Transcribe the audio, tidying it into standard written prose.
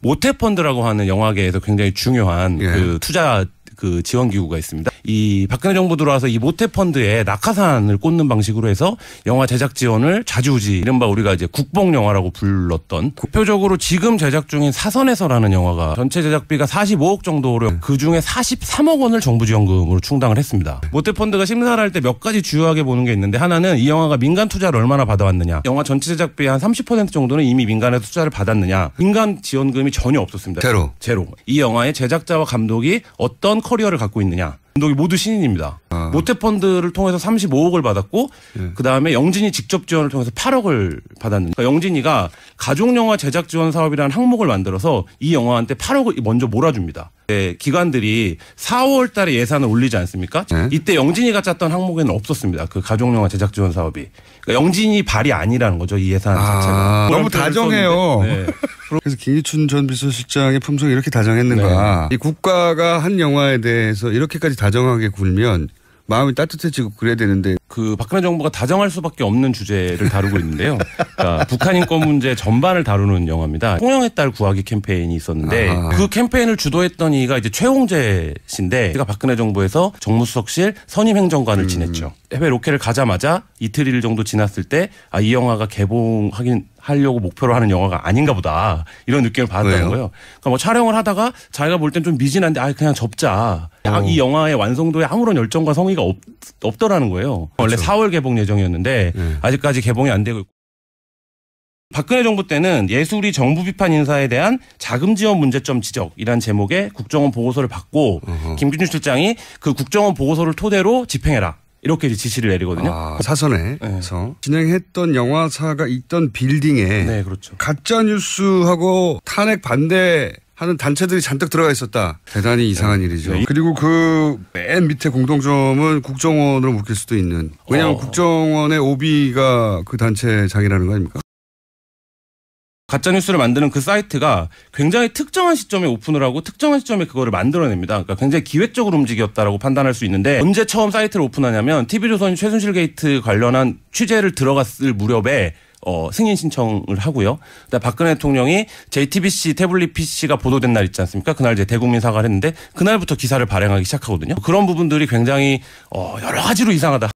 모태펀드라고 하는 영화계에서 굉장히 중요한 그 투자 그 지원 기구가 있습니다. 이 박근혜 정부 들어와서 이 모태펀드에 낙하산을 꽂는 방식으로 해서 영화 제작 지원을 좌지우지, 이른바 우리가 이제 국뽕 영화라고 불렀던, 대표적으로 지금 제작 중인 사선에서라는 영화가 전체 제작비가 45억 정도로 그 중에 43억 원을 정부 지원금으로 충당을 했습니다. 모태펀드가 심사를 할 때 몇 가지 주요하게 보는 게 있는데, 하나는 이 영화가 민간 투자를 얼마나 받아왔느냐. 영화 전체 제작비의 한 30% 정도는 이미 민간에서 투자를 받았느냐. 민간 지원금이 전혀 없었습니다. 제로. 이 영화의 제작자와 감독이 어떤 커리어를 갖고 있느냐. 감독이 모두 신인입니다. 모태펀드를 통해서 35억을 받았고 그다음에 영진이 직접 지원을 통해서 8억을 받았는데, 그러니까 영진이가 가족영화 제작 지원 사업이라는 항목을 만들어서 이 영화한테 8억을 먼저 몰아줍니다. 기관들이 4월 달에 예산을 올리지 않습니까? 이때 영진이가 짰던 항목에는 없었습니다. 그 가족영화 제작 지원 사업이. 그러니까 영진이 발이 아니라는 거죠. 이 예산 자체가. 너무 다정해요. 네. 그래서 김기춘 전 비서실장의 품성이 이렇게 다정했는가. 이 국가가 한 영화에 대해서 이렇게까지 다정하게 굴면 마음이 따뜻해지고 그래야 되는데. 그 박근혜 정부가 다정할 수밖에 없는 주제를 다루고 있는데요. 그러니까 북한 인권 문제 전반을 다루는 영화입니다. 통영의 딸 구하기 캠페인이 있었는데 그 캠페인을 주도했던 이가 이제 최홍재 씨인데, 제가 박근혜 정부에서 정무수석실 선임행정관을 지냈죠. 해외 로케를 가자마자 이틀 정도 지났을 때 이 영화가 하려고 목표로 하는 영화가 아닌가 보다, 이런 느낌을 받았다는 거예요. 그러니까 뭐 촬영을 하다가 자기가 볼 땐 좀 미진한데 그냥 접자. 이 영화의 완성도에 아무런 열정과 성의가 없더라는 거예요. 원래 4월 개봉 예정이었는데 아직까지 개봉이 안 되고 있고. 박근혜 정부 때는 예술이 정부 비판 인사에 대한 자금 지원 문제점 지적이라는 제목의 국정원 보고서를 받고 김기춘 실장이 그 국정원 보고서를 토대로 집행해라, 이렇게 이제 지시를 내리거든요. 사선에서 진행했던 영화사가 있던 빌딩에 그렇죠. 가짜 뉴스하고 탄핵 반대하는 단체들이 잔뜩 들어가 있었다. 대단히 이상한 일이죠. 그리고 그 맨 밑에 공통점은 국정원으로 묶일 수도 있는. 왜냐하면 국정원의 오비가 그 단체장이라는 거 아닙니까? 가짜뉴스를 만드는 그 사이트가 굉장히 특정한 시점에 오픈을 하고 특정한 시점에 그거를 만들어냅니다. 그러니까 굉장히 기획적으로 움직였다라고 판단할 수 있는데, 언제 처음 사이트를 오픈하냐면 TV조선이 최순실 게이트 관련한 취재를 들어갔을 무렵에 승인 신청을 하고요. 그다음에 박근혜 대통령이 JTBC 태블릿 PC가 보도된 날 있지 않습니까? 그날 이제 대국민 사과를 했는데 그날부터 기사를 발행하기 시작하거든요. 그런 부분들이 굉장히 여러 가지로 이상하다.